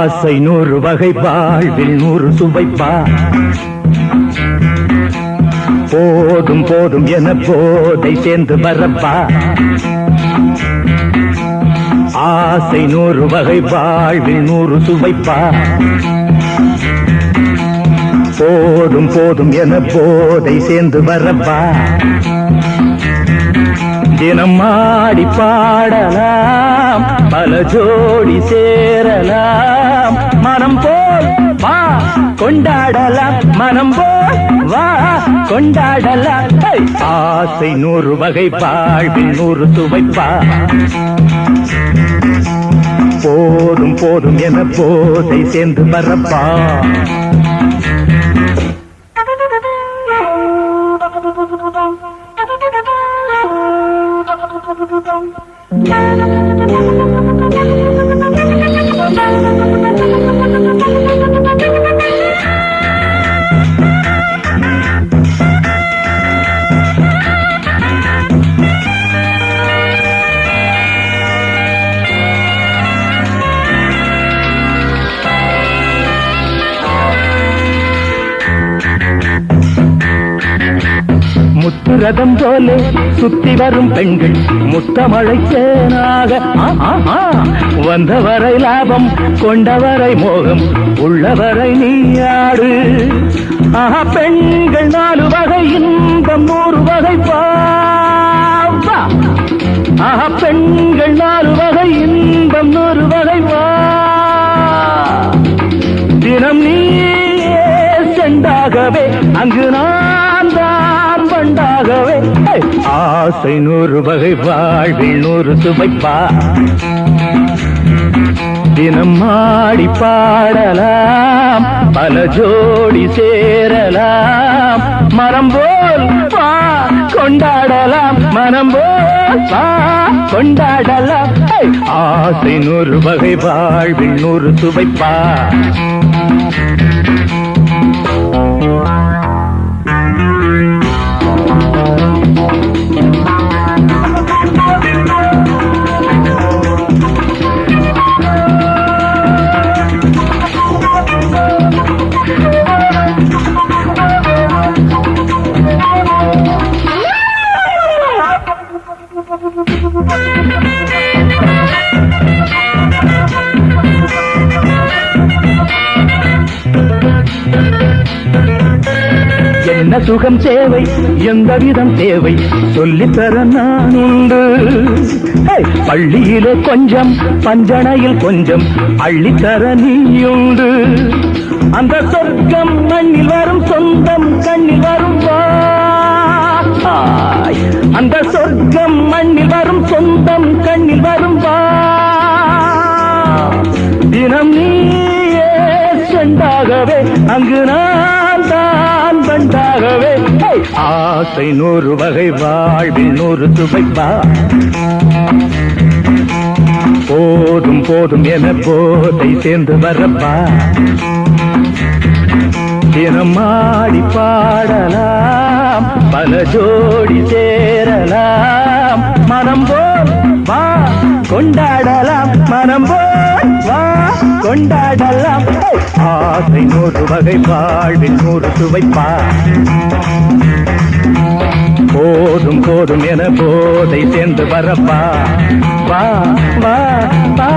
ஆசை 100 வகை வாழ்வில் 100 சுவைப்பா. போதும் போதும் என போதை சேர்ந்து வரப்பா. ஆசை 100 வகை வாழ்வில் 100 சுவைப்பா. போதும் போதும் என போதை சேர்ந்து வரப்பா. தினம் ஆடி பாடலாம், பல ஜோடி சேரலாம். மனம் போல் வா கொண்டாடலாம், மனம் போல் வா கொண்டாடலாம். ஆசை 100 வகை வாழ்வில் 100 சுவைப்பா. போதும் போதும் என போதை சேர்ந்து வரப்பா. முத்துரதம் போலே சுத்தி வரும் பெண்கள் முத்தமழை சேனாக. வந்தவரை லாபம், கொண்டவரை மோகம், உள்ளவரை நீயாடு. பெண்கள் 4 வகை இன்பம் 100 வகை பாவா. பெண்கள் 4 வகை இன்பம் 100 வகை வா. தினம் நீயே செண்டாகவே, அங்கு நான் தான் வண்டாகவே. ஆசை 100 வகை வாழ்வில் 100 சுவைப்பா. தினம் ஆடி பாடலாம், பல ஜோடி சேரலாம். மரம் போல் வா கொண்டாடலாம், மனம் போல் வா கொண்டாடலாம். ஆசை 100 வகை வாழ்வில் 100 சுவைப்பா. என்ன சுகம் தேவை, எந்த விதம் தேவை, சொல்லித்தர நான் உண்டு. பள்ளியிலே கொஞ்சம், பஞ்சனையில் கொஞ்சம், அள்ளித்தர நீயுண்டு. அந்த சொர்க்கம் மண்ணில் வரும், சொந்தம் கண்ணில் வரும் வா. அந்த சொர்க்கம் மண்ணில் வரும், சொந்தம் கண்ணில் வரும் வா. தினம் நீயே செண்டாகவே, அங்கு நான் தான் வண்டாகவே. ஆசை 100 வகை வாழ்வில் 100 சுவைப்பா. போதும் போதும் என போதை சேர்ந்து வரப்பா. தினம் ஆடி பாடலாம், பல ஜோடி சேரலாம். மனம் போல் வா கொண்டாடலாம், மனம் போல் வா கொண்டாடலாம். ஆசை 100 வகை வாழ்வில் 100 சுவைப்பா. போதும் போதும் என போதை சேர்ந்து வரப்பா. வா வா வா.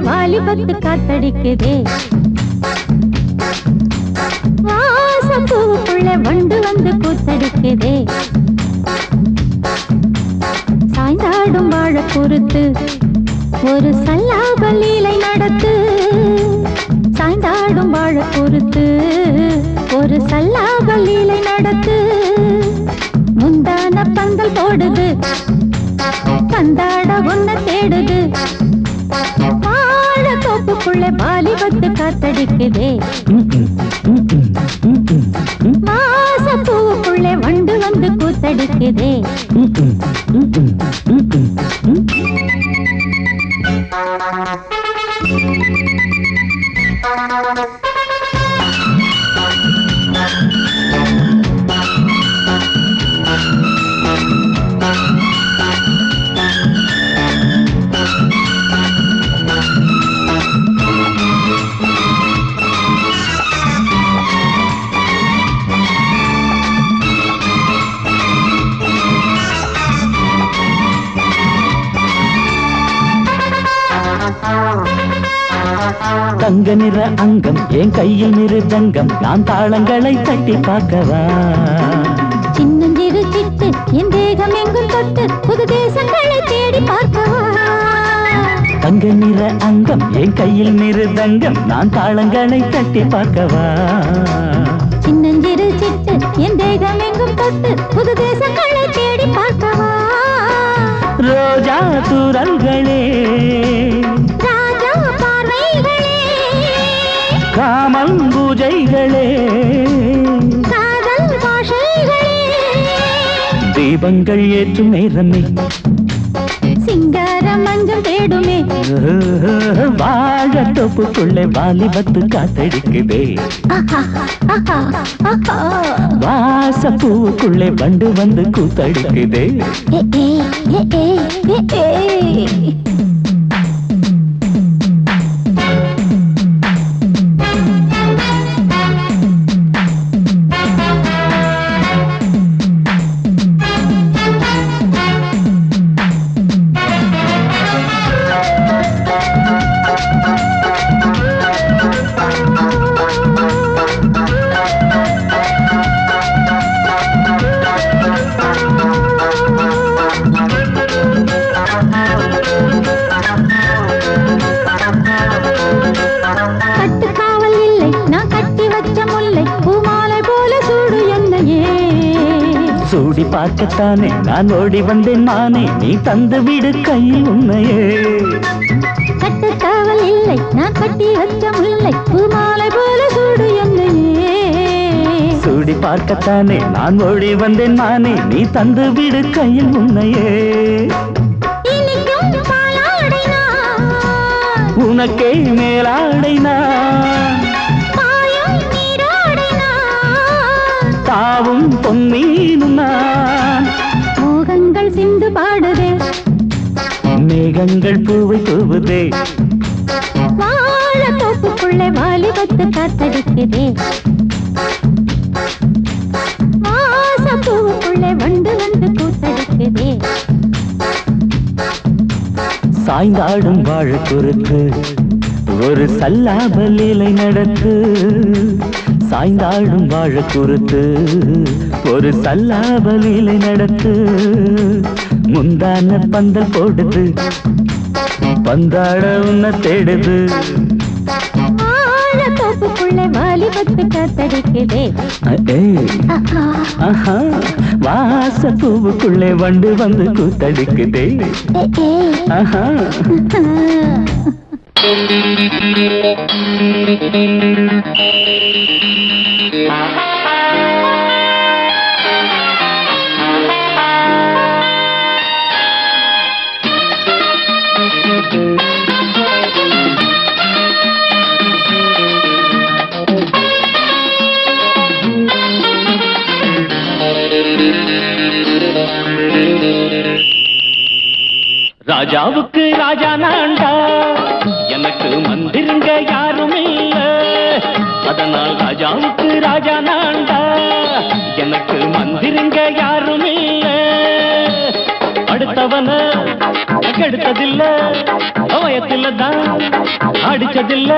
வாலிபத்து காத்தடிக்குதே, வாசப்பூவுக்குள்ள வண்டு வந்து கூத்தடிக்குதே. சாய்ந்தாடும் வாழ பொறுத்து ஒரு சல்லாப லீலை நடத்து. சாய்ந்தாடும் வாழ பொறுத்து ஒரு சல்லாப லீலை நடத்து. முந்தான பந்தல் போடுது, பந்தாட உன்னை தேடுது. வாழ தோப்புக்குள்ளே வாலிபத்து காத்தடிக்குதே. கூத்தடிக்குதே வாசப்பூவுக்குள்ளே வண்டு வந்து கூத்தடிக்குதே தங்க நிற அங்கம் என் கையில் மிருதங்கம் நான் தாளங்களை தட்டி பார்க்கவா சின்னஞ்சிறு சிட்டு என் தேகம் எங்கும் தொட்டு புது தேசங்களை தேடி பார்க்கவா தங்க நிற அங்கம் என் கையில் மிருதங்கம் நான் தாளங்களை தட்டி பார்க்கவா சின்னஞ்சிறு சிட்டு என் தேகம் எங்கும் தொட்டு புது தேசங்களை தேடி பார்க்கவா ரோஜா தூரல்களே ராஜா பார்வைகளே காமல் பூஜைகளே காதல் பாஷைகளே தீபங்கள் ஏற்றும் நேரமே சிங்கார மஞ்சள் தேடுமே வாழ தொப்புக்குள்ளே வாலிபத்து காத்தடிக்குதே வாசப்பூவுக்குள்ளே வண்டு வந்து கூத்தடிக்குதே கட்டுக்காவல் இல்லை நான் கட்டி வச்ச முல்லை பூமாலை போல சூடு என்னையே சூடி பார்க்கத்தானே நான் ஓடி வந்தேன் நானே நீ தந்து விடு கையில் உண்மையே கட்டுக்காவல் இல்லை நான் கட்டி வச்ச முல்லை பூமாலை போல சூடு என்னையே சூடி பார்க்கத்தானே நான் ஓடி வந்தேன் நானே நீ தந்து விடு கையில் உண்மையே இனிக்கும் பாலாடை நான் உனக்கே மேலாடை நான் பாயும் நீராடை நான் தாவும் பொன்மீனும் நான் மோகங்கள் சிந்து பாடுதே மேகங்கள் பூவை தூவுதே வாழ தோப்புக்குள்ளே வாலிபத்து காத்தடிக்குதே வாசப்பூவுக்குள்ளே வண்டு வந்து கூத்தடிக்குதே சாய்ந்தாடும் வாழ குறுக்கு ஒரு சல்லாப லீலை நடக்கு சாய்ந்தாடும் வாழ குறுக்கு ஒரு சல்லாப லீலை நடக்கு முந்தான பந்தல் போடுது பந்தாட உன்ன தேடுது வாழ தோப்புக்குள்ளே வாலிபத்து காத்தடிக்குதே ஆஹா வாசப்பூவுக்குள்ளே வண்டு வந்து கூத்தடிக்குதே ஆஹா ராஜாவுக்கு ராஜா நான்டா எனக்கு மந்திருங்க யாரும் இல்ல அதனால் ராஜாவுக்கு ராஜா நான்டா எனக்கு மந்திருங்க யாரும் இல்ல அடுத்தவன கெடுத்ததில்ல வயத்துல தான் அடிச்சதில்ல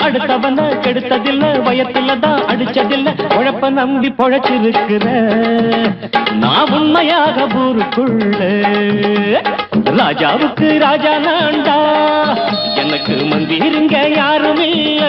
அடுத்தவன கெடுத்ததில்ல வயத்துல தான் அடிச்சதில்ல உழப்ப நம்பி பொழைச்சிருக்கிற நான் உண்மையாக ஊருக்குள்ள ராஜாவுக்கு ராஜா நான்டா எனக்கு மந்திருங்க யாரும் இல்ல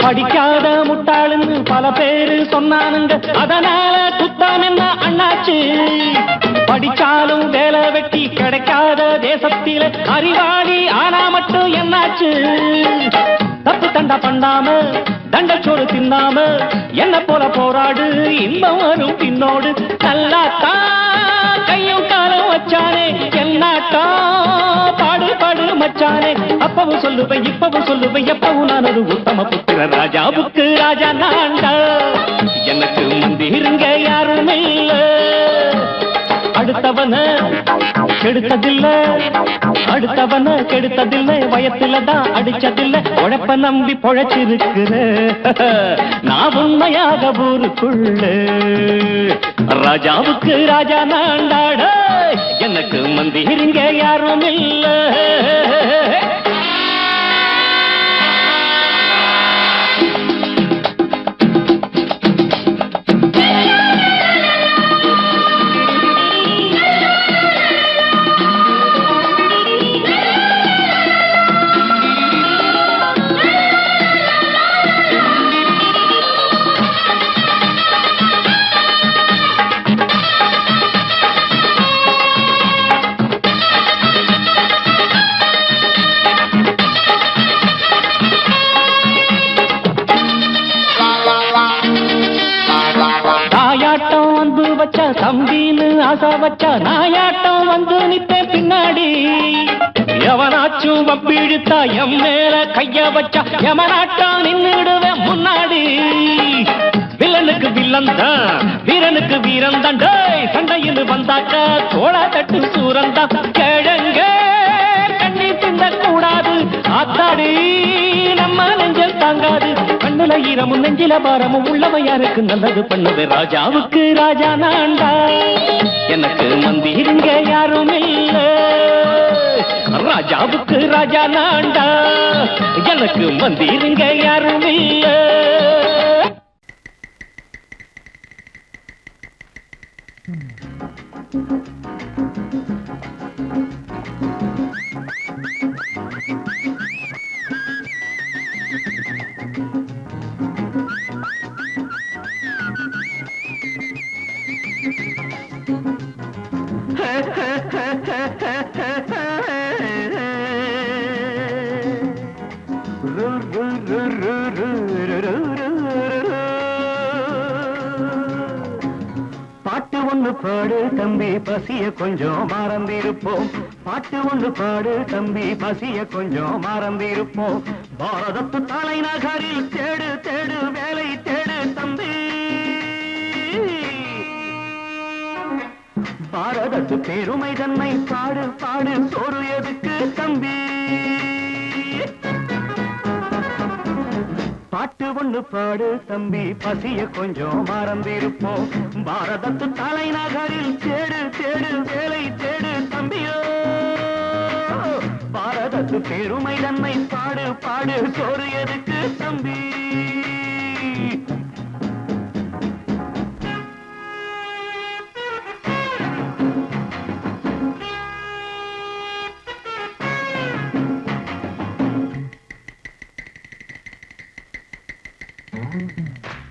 படிக்காத முட்டாளுன்னு பல பேரு சொன்னானுங்க, அதனால குத்தம் என்ன அண்ணாச்சு? படிச்சாலும் வேலை வெட்டி கிடைக்காத தேசத்தில அறிவாளி ஆனா மட்டும் என்னாச்சு? தப்பு தண்டா பண்ணாம தண்டச்சோறு தின்னாம என்ன போல போராடு, இன்பம் வரும் பின்னோடு. நல்லாத்தா கையும் காலம் வச்சானே, என்னாட்டா பாடு பாடு மச்சானே. அப்பவும் சொல்லுவேன் இப்பவும் சொல்லுவேன், எப்பவும் நான் ஒரு உத்தம புத்திர. ராஜாவுக்கு ராஜா நான்டா, எனக்கு மந்திருங்க யாரும் இல்ல. அடுத்தவன கெடுத்ததில்ல, அடுத்தவன கெடுத்ததில்ல, வயத்துல தான் அடிச்சதில்ல. உழைப்ப நம்பி பொழைச்சிருக்கிற நான் உண்மையாக ஊருக்குள்ள. ராஜாவுக்கு ராஜா நான்டாட, எனக்கு மந்திரிங்க யாரும் இல்ல. தம்பின்னு ஆசா வச்சா நாயாட்டம் வந்து நிப்பேன் பின்னாடி. எவனாச்சும் வப்பிழுத்தா எம் மேல கைய வச்சா எவனாட்டம் நின்னுடுவேன் முன்னாடி. வில்லனுக்கு வில்லன் தான், வீரனுக்கு வீரன் தான். சண்டையில் வந்தாக்கா தோளா தட்டு சூரன் தான். கிழங்க கண்ணி திந்த கூடாது, ஆத்தாடி நம்ம நெஞ்சல் தாங்காது. கண்ணுல ஈரமும் நெஞ்சில பாரமும் உள்ளவ யாருக்கு நல்லது பண்ணுது. ராஜாவுக்கு ராஜா நான்டா, எனக்கு மந்திருங்க யாரும் இல்ல. ராஜாவுக்கு ராஜா நான்டா, எனக்கு மந்திருங்க யாரும் இல்ல. பாட்டு ஒண்ணு பாடு தம்பி, பசிய கொஞ்சம் மறந்திருப்போம். பாட்டு ஒண்ணு பாடு தம்பி, பசிய கொஞ்சம் மறந்திருப்போம். பாரதத்து தலைநகரில் தேடு தேடு வேலை தேடு தம்பி. பாரதத்து பெருமை தன்னை பாடு பாடு, சோறு எதுக்கு தம்பி? பாட்டு ஒண்ணு பாடு தம்பி, பசிய கொஞ்சம் மறந்திருப்போம். பாரதத்து தலைநகரில் தேடு தேடு வேலை தேடு தம்பியோ. பாரதத்து பெருமை தன்னை பாடு பாடு, சோறு எதுக்கு தம்பி?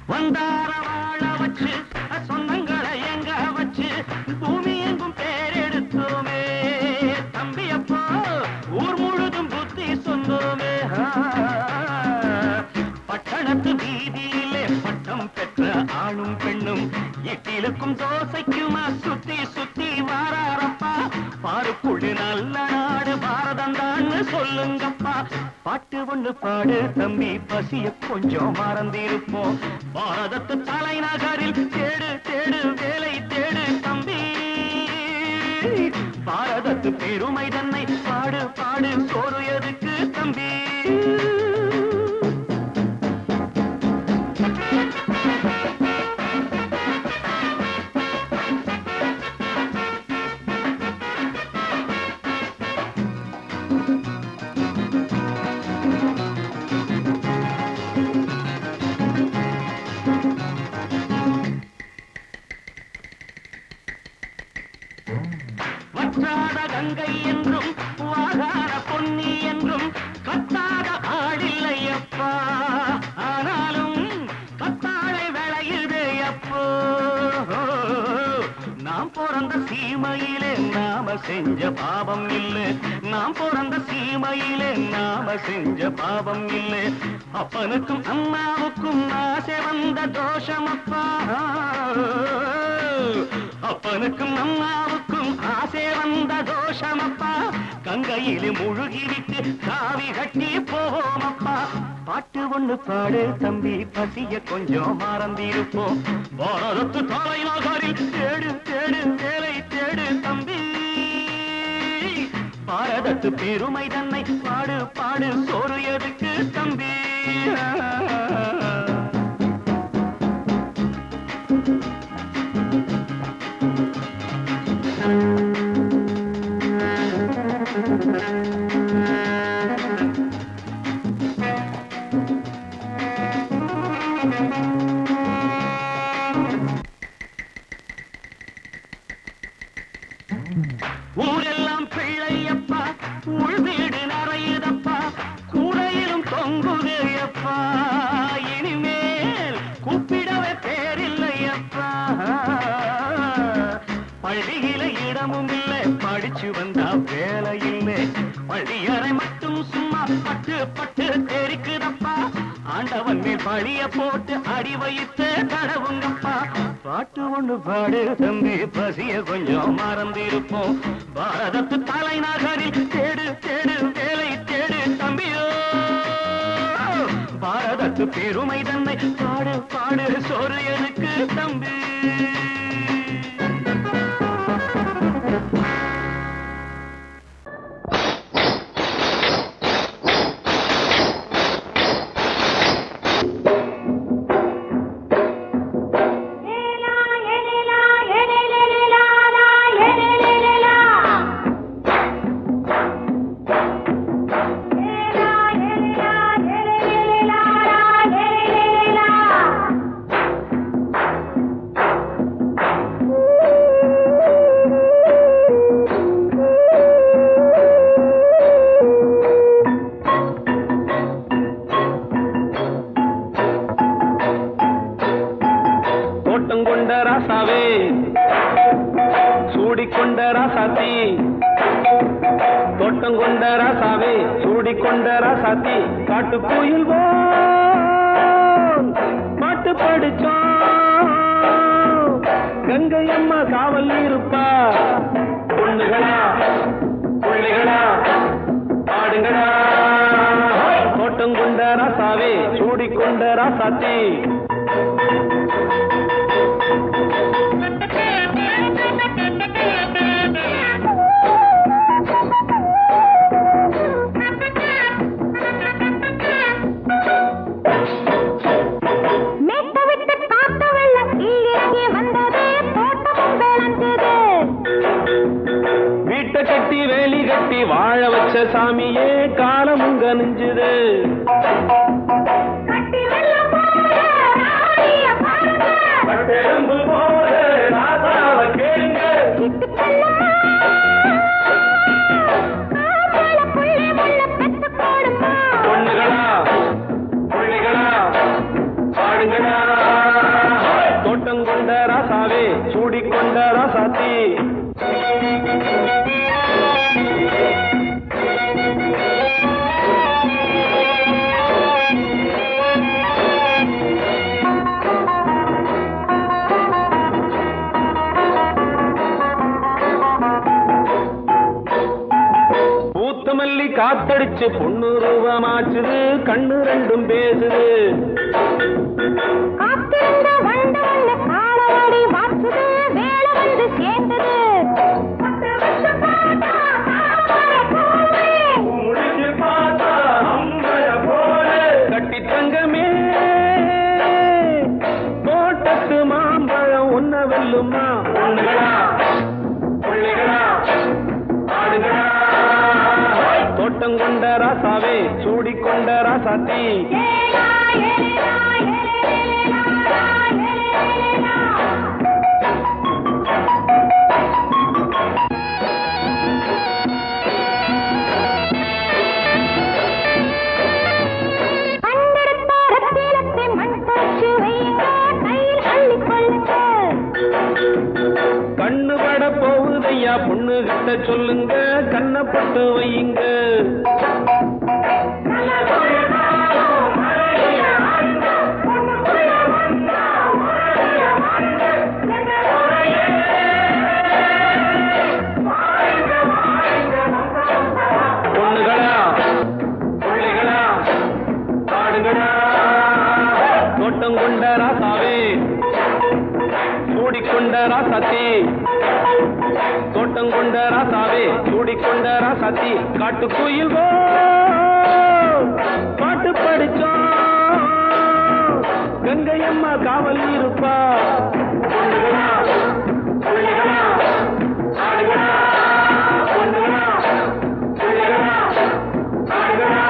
வந்தார வாழ வச்சு சொந்தங்களை எங்க வச்சு பூமி எங்கும் பேரெடுத்தோமே தம்பியப்போ. ஊர் முழுதும் புத்தி சொன்னோமே. பட்டணத்து வீதியிலே பட்டம் பெற்ற ஆணும் பெண்ணும் இட்டிலுக்கும் தோசைக்குமா சுத்தி சுத்தி வாராரப்பா. பாருக்குழு நல்ல நாடு பாரதம் தான் சொல்லுங்கப்பா. பாட்டு ஒண்ணு பாடு தம்பி, பசிய கொஞ்சம் மறந்திருப்போம். பாரதத்து தலைநகரில் தேடு தேடு வேலை தேடு தம்பி. பாரதத்து பெருமை தன்னை பாடு பாடு, சோறு எதுக்கு தம்பி? வற்றாத கங்கை என்றும் வாகார பொன்னி என்றும் கத்தாத செஞ்ச பாவம் இல்லை, நாம் பிறந்த சீமையிலே நாம செஞ்ச பாவம் இல்லை. அப்பனுக்கும் அம்மாவுக்கும் ஆசை வந்த தோஷமப்பா, அப்பனுக்கும் அம்மாவுக்கும் ஆசை வந்த தோஷமப்பா. கங்கையிலே முழுகிவிட்டு காவி கட்டி போவோமப்பா. பாட்டு ஒண்ணு பாடு தம்பி, பசிய கொஞ்சம் மறந்திருப்போம். பாரதத்து தலைநகரில் தேடு தேடு வேலை தேடு தம்பி. பாரதத்து பெருமை தன்னை பாடு பாடு, சோறு எதுக்கு தம்பி. ஊரெல்லாம் பிள்ளையப்பா, உள் வீடு நிறையுதப்பா, கூரையிலும் தொங்குகையப்பா. இனிமேல் கூப்பிடவே பேரில்லையப்பா. பள்ளியில இடமும் இல்லை, படிச்சு வந்தா வேலை இல்லை. பள்ளியறை மட்டும் சும்மா பட்டு பட்டு தெரிக்குதப்பா. ஆண்டவன் மேல் பழிய போட்டு அடி வைத்து கடவுங்கப்பா. பாட்டு ஒண்ணு பாடு தம்பி, பசிய கொஞ்சம் மறந்திருப்போம். பாரதத்து தலைநகரில் தேடு தேடு வேலை தேடு தம்பியோ. பாரதத்து பெருமை தன்னை பாடு பாடு, சோறு எனக்கு தம்பி. சூடிக்கொண்ட ராசாத்தி, தோட்டம் கொண்ட ராசாவே, சூடிக்கொண்ட ராசாத்தி. காட்டு கோயில் பாட்டு படிச்சோம், கங்கை அம்மா காவல் இருப்பா. பொண்ணுகளா பிள்ளைகளா பாடுங்களா. தோட்டம் கொண்ட ராசாவே, சூடிக்கொண்ட ராசாத்தி. கட்டி வேலி கட்டி வாழ வச்ச சாமியே காலமுங்க நெஞ்சுது. பொண்ணுகளா பிள்ளைகளா பாடுங்களா. தோட்டம் கொண்ட ராசாவே, சூடிக்கொண்ட ராசாத்தி. பூத்தமல்லி காத்தடிச்சு பொண்ணு ரூபமாச்சுது, கண்ணு ரெண்டும் பேசுது. கட்டி தங்கமே தோட்டத்து மாம்பழம் உன்ன வெல்லுமா. பொண்ணுகளா பிள்ளைகளா ஆடுகளா. தோட்டம் கொண்ட ராசாவே, சூடிக்கொண்ட ராசாத்தி. கண்ணு பட போகுதையா பொண்ணு கிட்ட சொல்ல பொட்டு வையுங்க. பொண்ணுகளா பிள்ளைகளா பாடுங்களா தோட்டம் கொண்ட ராசாவே சூடிக்கொண்ட ராசாத்தி தோட்டம் கொண்ட ராசாவே சூடிக்கொண்ட ராசாத்தி காட்டுக்குயில் பாட்டு படிச்சோம் கங்கையம்மா காவல் இருப்பா. பொண்ணுகளா பிள்ளைகளா ஆடுகளா பொண்ணுகளா பிள்ளைகளா ஆடுகளா.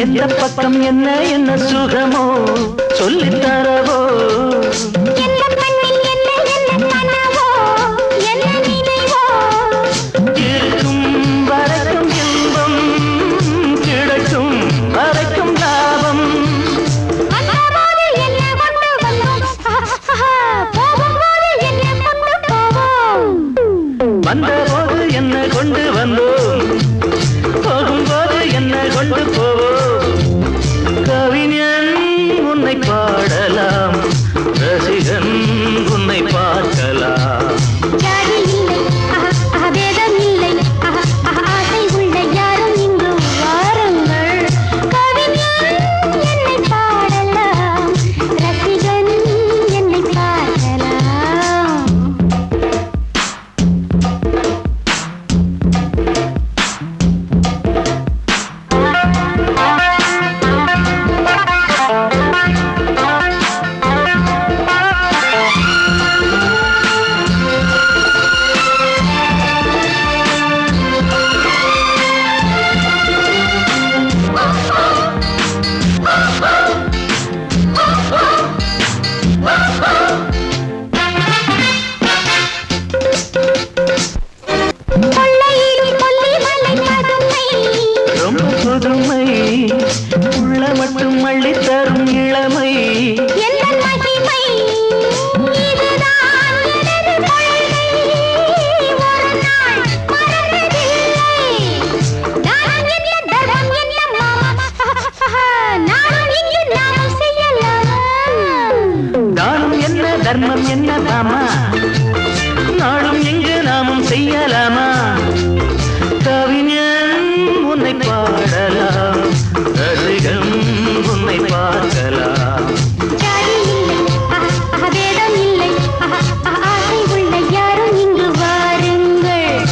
எந்த பக்கம் என்ன என்ன சுகமோ சொல்லித் தரவோ இருக்கும் வரைக்கும் இன்பம் கிடைக்கும் வரைக்கும் லாபம். வந்தபோது என்ன கொண்டு வந்தோம் போகும்போது என்ன கொண்டு போவோம். கவிஞன் உன்னை பாடலாம் ரசிகன் உன்னை பார்க்கலாம். புதுமை உள்ள மட்டும் அள்ளி தரும் இளமை தானம் என்ன தர்மம் என்ன தாமா நாளும் எங்கு நாமும் செய்யலாமா. கவிஞன் உன்னை பாடலாம் ரசிகன் உன்னை பார்க்கலாம். ஆசை உள்ள யாரும் இங்கு வாருங்கள்.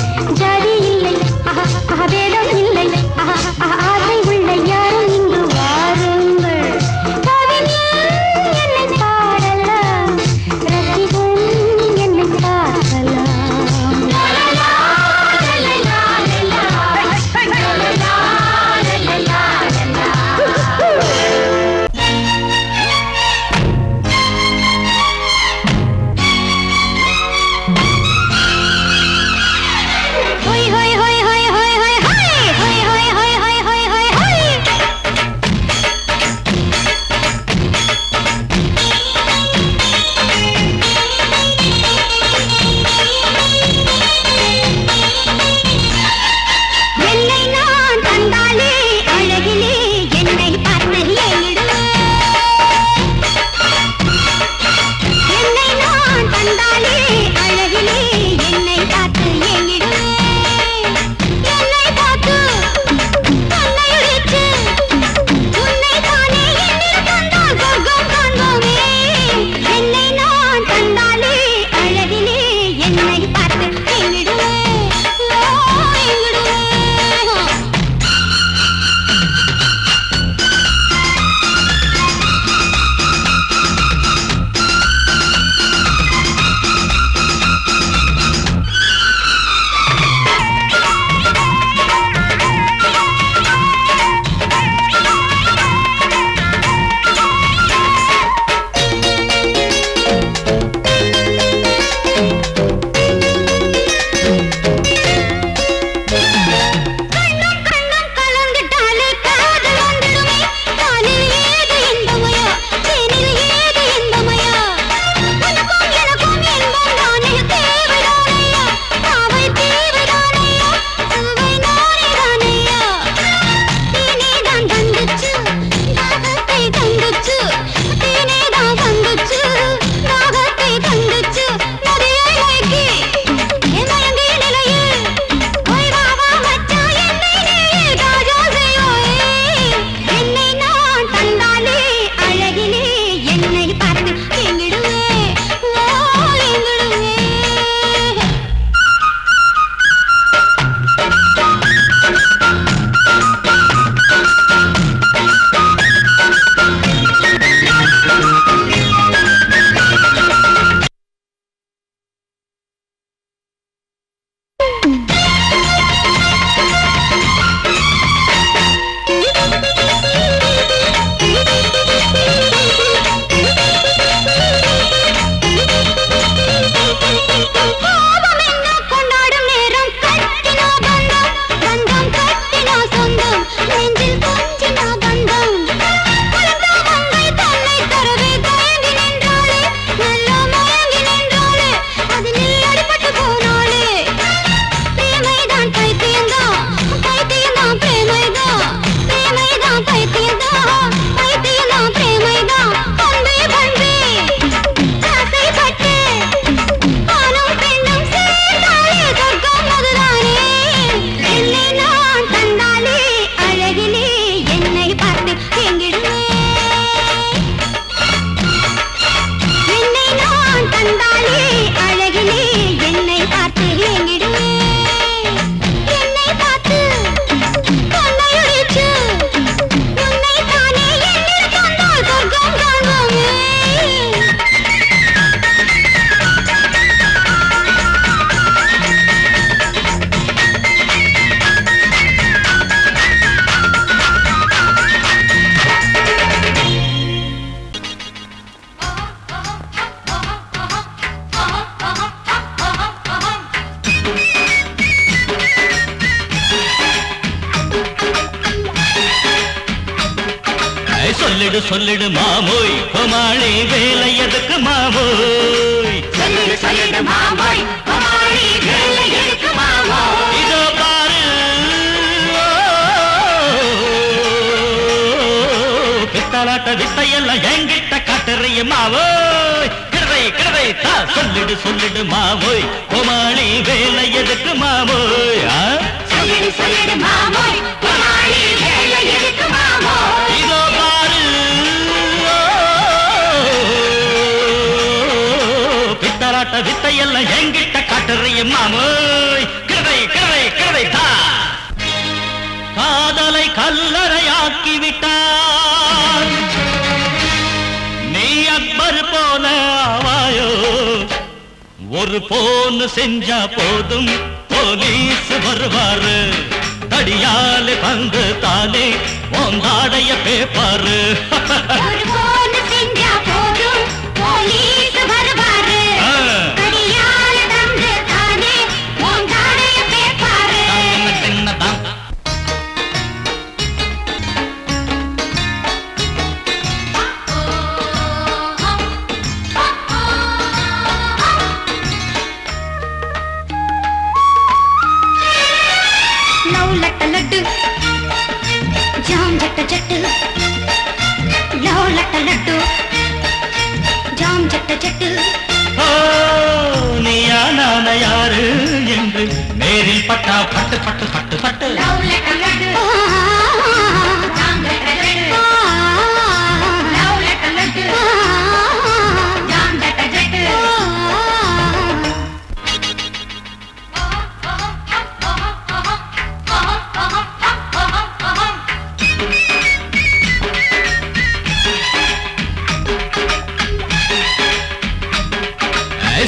சொல்லிடு சொல்லிடு மாமோய் கோமாளி வேலை எதுக்கு மாமோய் சொல்லிடு சொல்லிடு மாமோய் கோமாளி வேலை எதுக்கு மாமோய் இதோ பாரு பித்தலாட்ட வித்தையெல்லாம் என்கிட்ட காட்டுறிய மாவோய் கிடவை கிடவை தா சொல்லிடு சொல்லிடு மாவோய் கோமாளி வேலை எதுக்கு மாவோய் சொல்லிடு சொல்லிடு மாமோய் கோமாளி வேலை எதுக்கு மாமோய் இதோ பாரு பித்தலாட்ட வித்தையெல்லாம் என்கிட்ட காட்டுறிய மாமோய் கிடவை கிடவை கிடவை தா காதலை கல்லறையாக்கி விட்டார் நீ அக்பர் போல ஆவாயோ ஒரு போன் செஞ்சா போதும் போலீஸ் வருவாரு தடியாலே பந்து தானே உங்காடைய பேப்பாரு ஒரு போன் செஞ்சா போதும் போலீஸ் வருவாரு தடியாலே பந்து தானே உங்காடைய பேப்பாரு சின்னதான் लड्डू जाम जट जट लो लट लड्डू जाम जट जट நீயா நான யாரு என்று நேரில் பட்டா பட்டு பட்டு பட்டு பட்டு लो लट लड्डू जाम जट जट लो लट लड्डू जाम जट जट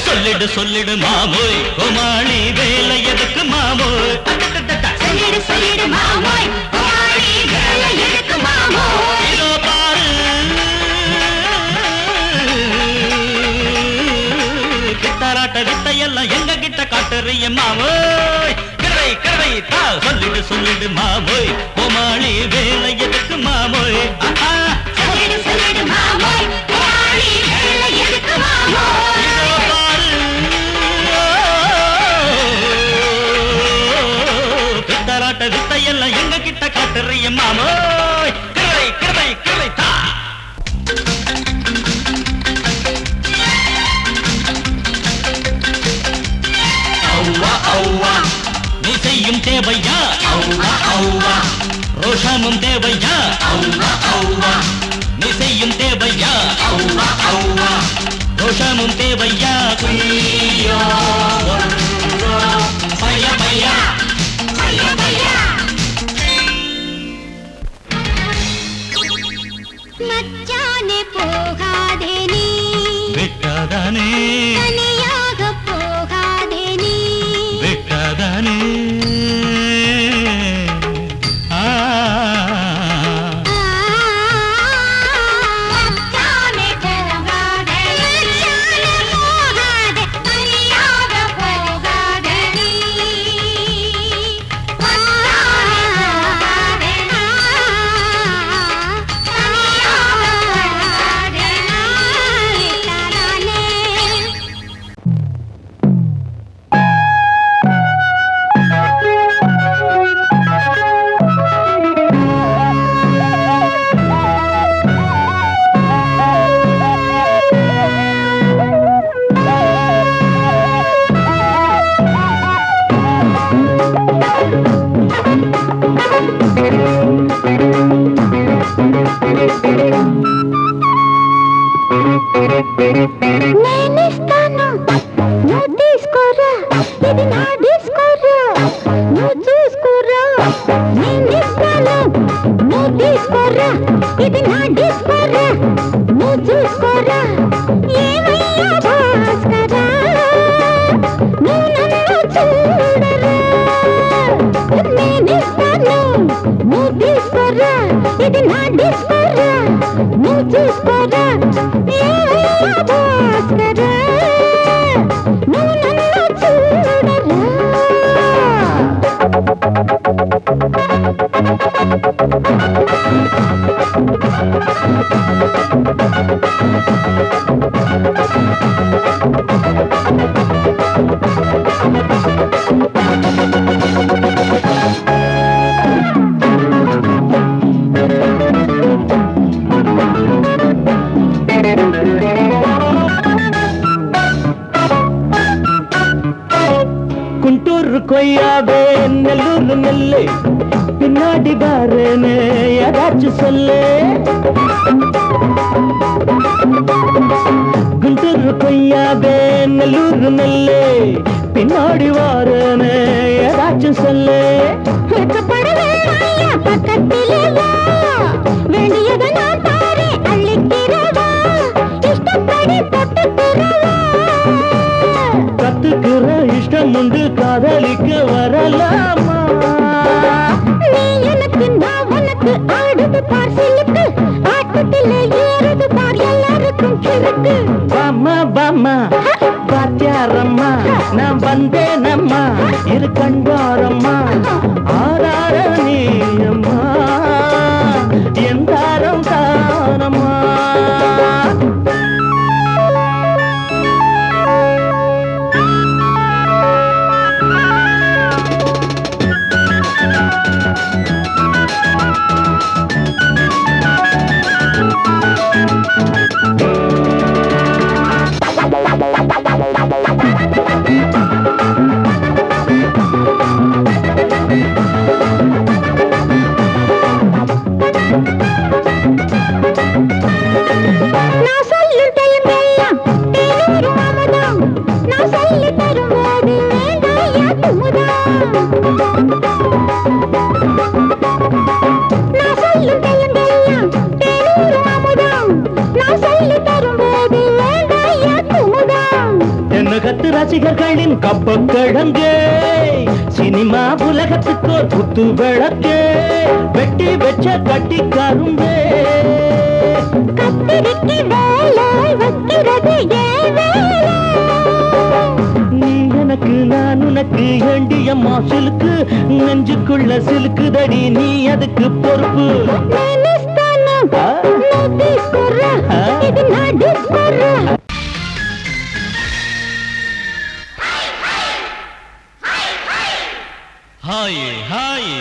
சொல்லிடு சொல்லிடு மாமோய் கோமாளி வேலை எதுக்கு மாமோய் சொல்லிடு சொல்லிடு மாமோய் கோமாளி வேலை எதுக்கு மாமோய் இதோ பாரு பித்தராட்ட வித்தையெல்லாம் எங்க கிட்ட காட்டுறிய மாமோய் கிடவை கிடவை தா சொல்லிடு சொல்லிடு மாமோய் கோமாளி வேலை எதுக்கு மாமோய் சொல்லிடு சொல்லிடு மாமோய் கோமாளி வேலை எதுக்கு மாமோய் பித்தராட்ட வித்தையெல்லாம் எங்க கிட்ட காட்டுறிய மாமோய் கிடவை கிடவை கிடவை தா ஔவா ஔவா நீ செய்யும் தேவையா ஔவா ஔவா ரோஷமும் தேவையா ஔவா ஔவா நீ செய்யும் தேவையா ஔவா ஔவா ரோஷமும் தேவையா குய்யோ பையா பையா பையா பையா மச்சானே போகாதே நீ விட்டாதானே தனியாக போகாதே நீ விட்டாதானே மச்சானே போகாதே மச்சானே போகாதே தனியாக போகாதே நீ மச்சானே போகாதே தனியாக போகாதே விட்டாதானே నేనిస్తాను నువ్వు తీసుకోరా ఇది నా డిస్కోరా నువ్వు చూసుకోరా నేనిస్తాను నువ్వు తీసుకోరా ఇది నా డిస్కోరా నువ్వు చూసుకోరా ఏమయ్యా భాస్కరా నువ్వు నన్ను చూడరా నేనిస్తాను నువ్వు తీసుకోరా ఇది నా డిస్కోరా నువ్వు చూసుకోరా ఏమయ్యా భాస్కరా నువ్వు నన్ను చూడరా குண்டூர் கொய்யாவே நெல்லூர் நெல்லு பின்னாடி பாருன்னு ஏதாச்சும் சொல்லு குண்டூர் கொய்யாவே நெல்லூர் நெல்லு பின்னாடி வாருன்னு ஏதாச்சும் சொல்லு பக்கத்திலே வா வேண்டியதை நான் தாரே அள்ளிக்கிறவா இஷ்டப்படி தொட்டுக்கிறவா கத்துக்கிற இஷ்டம் உண்டு காதலிக்க வரலாமா நீ எனக்கு நான் உனக்கு ஆடுது பார் சிலுக்கு ஆட்டத்திலே ஏறுது பார் எல்லாருக்கும் கிழக்கு பாமா பாமா பாத்தியாரம்மா நான் வந்தேனம்மா இரு கண்டாரம்மா ஆரார நீ அம்மா எந்தாரம் தானம்மா நான் சொல்லும் தெலுங்கெல்லாம் தேனூரும் அமுதம் நான் சொல்லி தரும்போது வேண்டாயா குமுதம் நான் சொல்லும் தெலுங்கெல்லாம் தேனூரும் அமுதம் நான் சொல்லி தரும்போது வேண்டாயா குமுதம் என்ன கத்து ரசிகர்களின் கப்பக்கிழங்கே சினிமா உலகத்துக்கு ஒரு புத்து விளக்கே வெட்டி வச்ச கட்டி கரும்பே கத்திரிக்கு வேலை வைக்கிறது ஏன் வேலை நீ எனக்கு நான் உனக்கு ஏண்டியம்மா சிலுக்கு நெஞ்சுக்குள்ள சிலுக்குதடி நீ அதுக்கு பொறுப்பு నేనిస్తాను నువ్వు తీసుకురా ఇది నా డిస్కోరా ஹாய் ஹாய்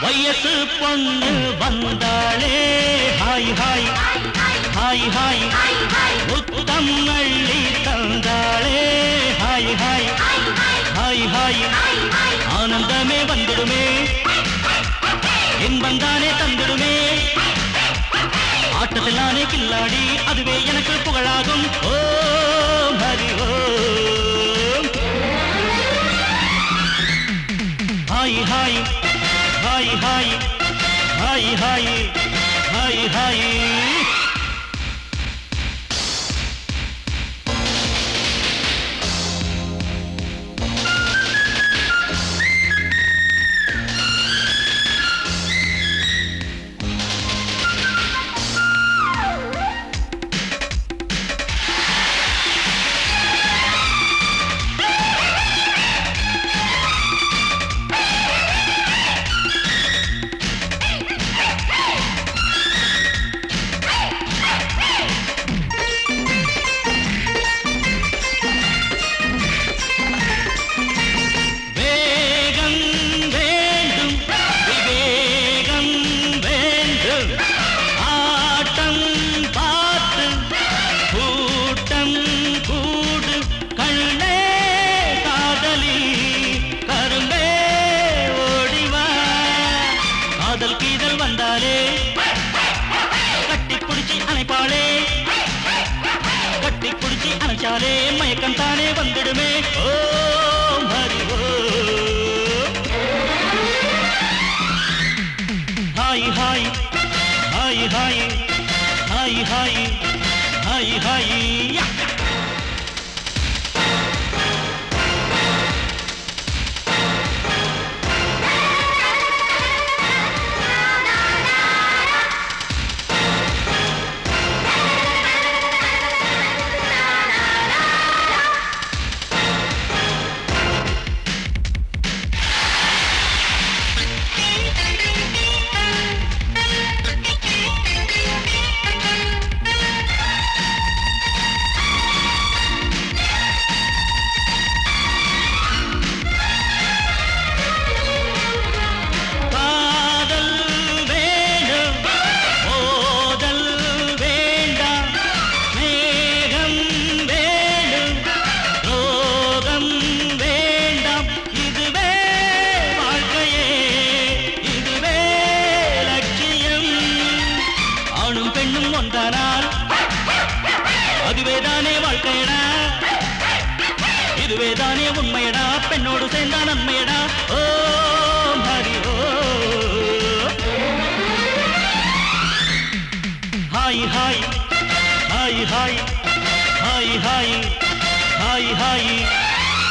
வயசு பொண்ணு வந்தாளே ஹாய் ஹாய் ஹாய் ஹாய் முத்தம் அள்ளி தந்தாளே ஹாய் ஹாய் ஹாய் ஹாய் ஆனந்தமே வந்துடுமே இன்பந்தானே தந்துடுமே ஆட்டத்திலானே கில்லாடி அதுவே எனக்கு புகழாகும் Om Hari Om hi hi hi hi hi hi hi hi நினைச்சாலே மயக்கம் தானே வந்துடுமே. Om Hari Om. Hi hi hi hi hi hi hi hi hi அதுவேதானே வாழ்க்கையடா இதுவேதானே உண்மையடா பெண்ணோடு சேர்ந்தா நன்மையடா ஓ ஹரி ஓ hi hi hi hi hi hi hi hi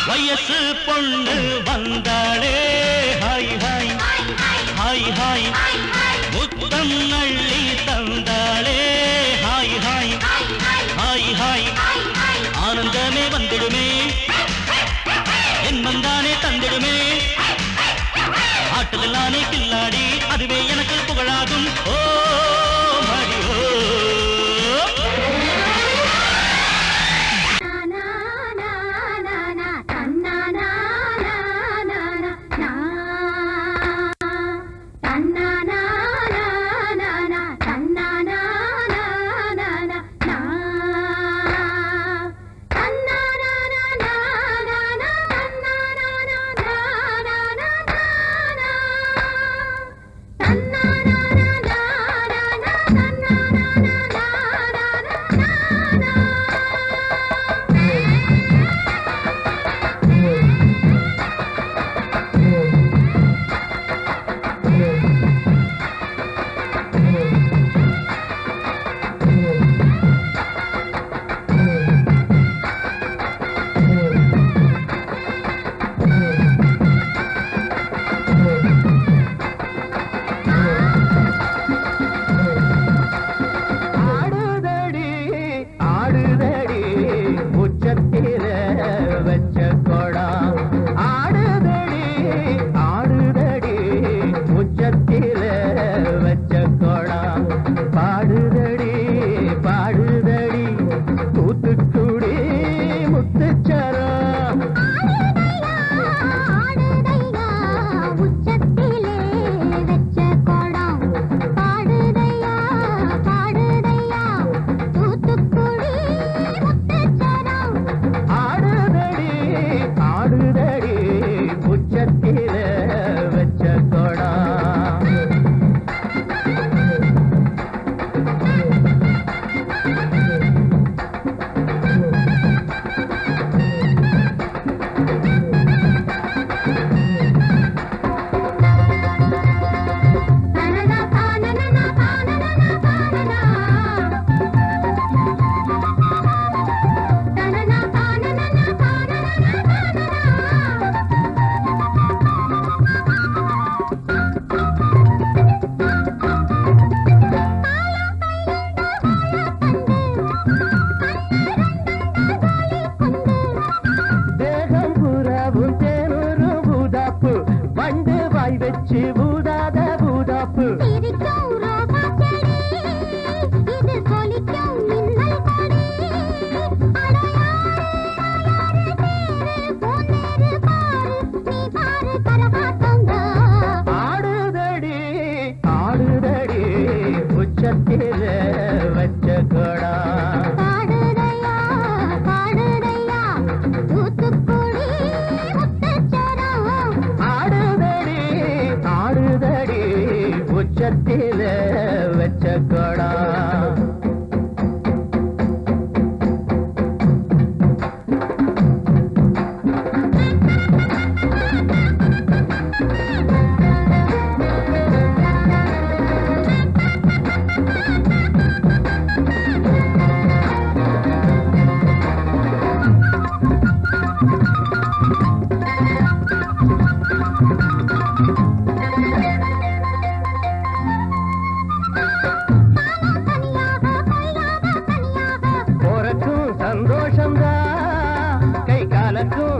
வயசு பொண்ணு வந்தாளே ஹாய் ஹாய் ஹாய் ஹாய் முத்தம் அள்ளி தந்தாளே ஹாய் ஹாய் ஹாய் ஹாய் ஆனந்தமே வந்திடுமே என் வந்தானே தந்திடுமே ஆட்டத்தில் நானே கில்லாடி அதுவே எனக்கு புகழாகும் ஓ ஹரி ஓ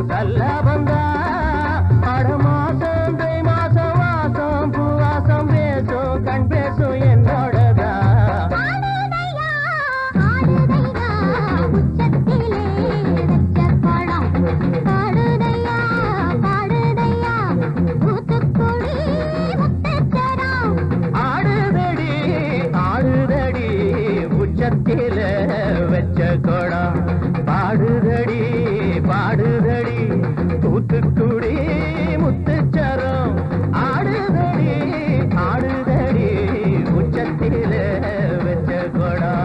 நல்ல வந்தா அட மாசம் தை மாசம் வாசம் பூவாசம் பேசும் கண் பேசும் என்னோடதா ஆடுதடி ஆடுதடி உச்சத்தில வச்ச கோடம் பாடுதடி பாடுதடி தூத்துக்குடி முத்துச்சரம் ஆடுதடி ஆடுதடி உச்சத்தில வச்ச கோடம்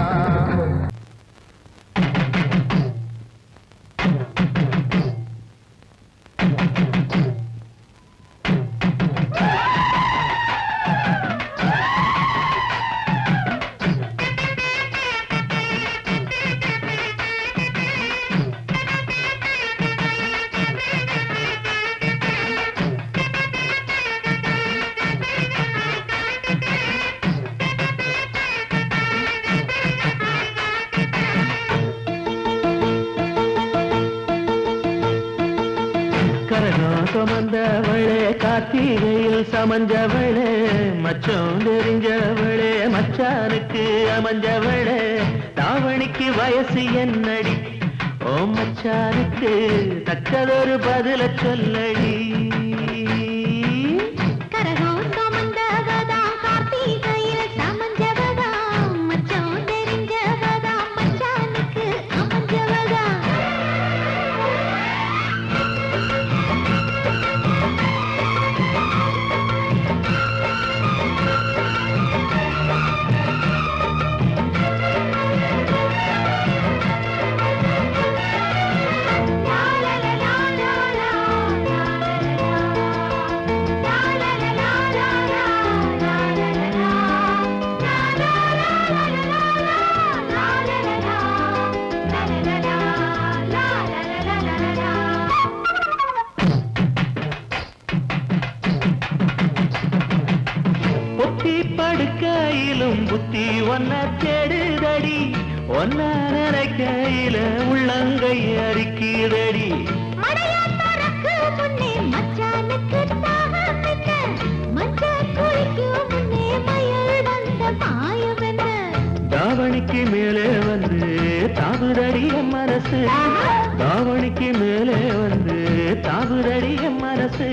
சுமந்தவளே கார்த்திகையில் சமஞ்சவளே மச்சம் தெரிஞ்சவளே மச்சானுக்கு அமைஞ்சவளே தாவணிக்கு வயசு என்னடி ஓ மச்சானுக்கு தக்கதொரு பதில சொல்லடி படுக்கையிலும் புத்தி ஒன்ன தேடுதடி ஒன்ன நினைக்கையில உள்ளங்கை அரிக்கிறடி தாவணிக்கு மேலே வந்து தாவுதடி மனசு தாவணிக்கு மேலே வந்து தாவுதடி மனசு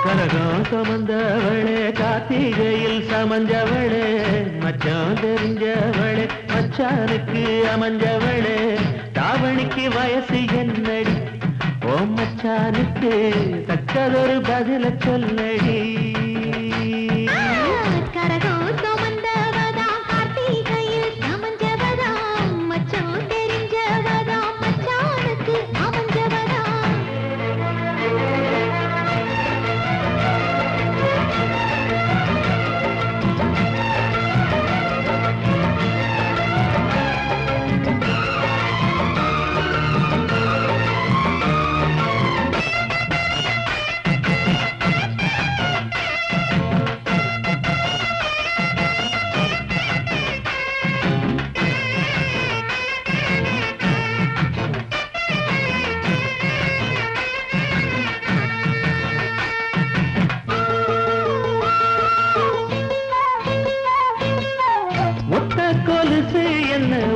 கரகம் சுமந்தவளே கார்த்திகையில் சமஞ்சவளே மச்சான் தெரிஞ்சவளே மச்சானுக்கு அமைஞ்சவளே தாவணிக்கு வயசு என்னடி ஓ மச்சானுக்கு தக்கதொரு பதில சொல்லடி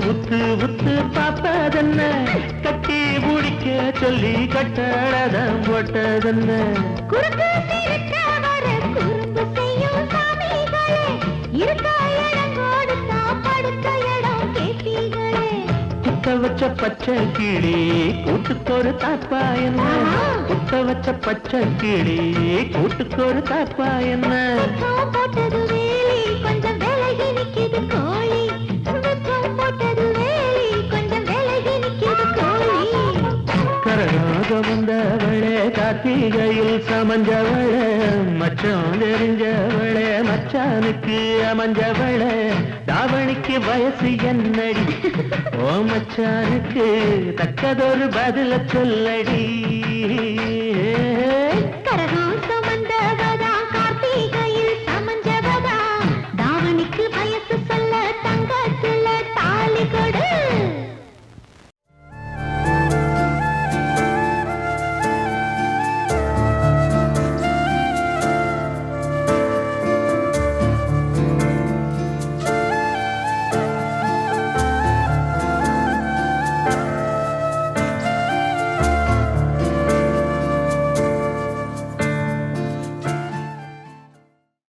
உத்து உத்து பாப்பதென்ன கட்டி முடிக்க சொல்லி கட்டழதம் போட்டதென்ன குத்த வச்ச பச்சை கிளி கூட்டுக்கொரு தாப்பா என்ன குத்த வச்ச பச்சை கிளி கூட்டுக்கொரு தாப்பா என்ன கொஞ்சம் விலகி நிக்குது கோழி கரகாக வந்தவளே கார்த்திகையில் சமஞ்சவளே மச்சான் தெரிஞ்சவளே மச்சானுக்கு அமைஞ்சவளே தாவணிக்கு வயசு என்னடி ஓ மச்சானுக்கு தக்கதொரு பதில சொல்லடி